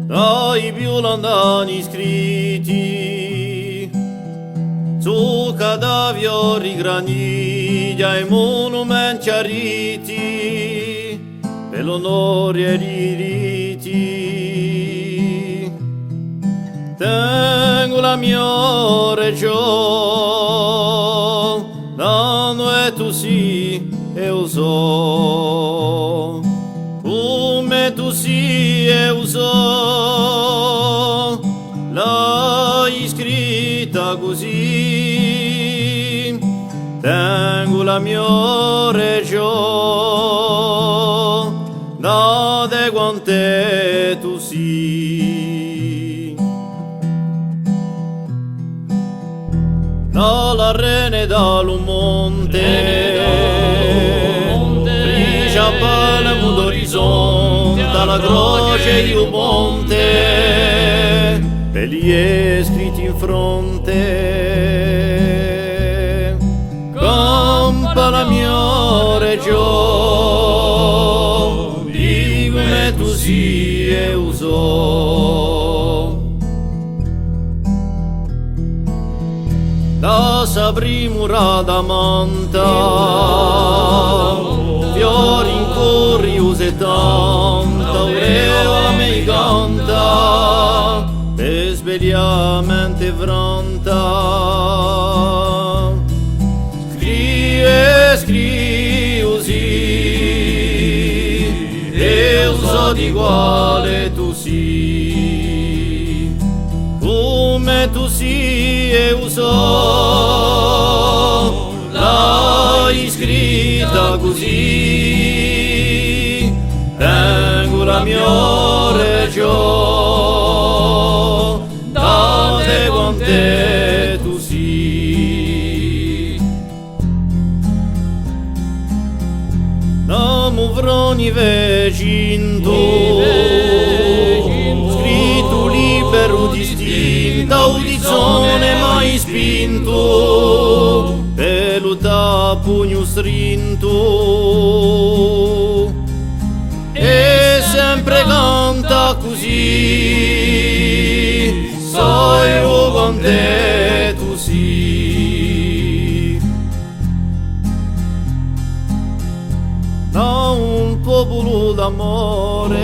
dai più lontani scritti su cadaveri graniti ai monumenti arriti per l'onore e i riti. Tengo la mia regione, dove tu sì e uso, come tu sì e uso, l'hai scritta così. Tengo la mia regione, date quante tu sì. Dalla rene dal monte, brigia bella mundo orizzonte, dalla croce di un ponte, per gli scritti in fronte. Campa la mia regione, di come tu sia e uso. Da Sabrimura da Manta, fiori in curiose tanta, aureola mi canta, e svegliamente vranta. Scrivi così, e uso di quale tu sì, come tu sì e uso, l'hai scritta così. Tengo la mia regione, date quante tu sì. Namo vroni vecinto, scritto libero distinta, audizione mai spinto, peluta pugno strinto, e sempre canta così, sai con te tu sì. Da un popolo d'amore,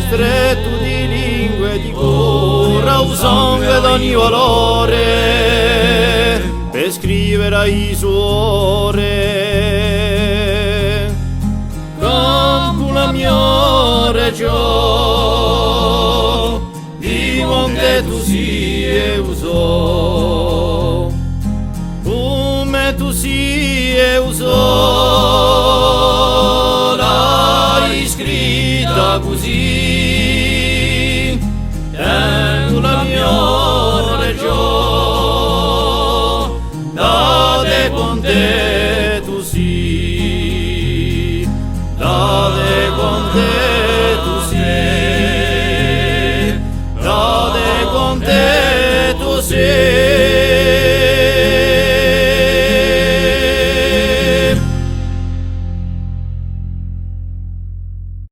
stretto di lingue e di cuore, un sangue d'ogni valore, per scrivere ai suore. Canto la mia regione, di quante tu sia e uso, come tu sia e uso,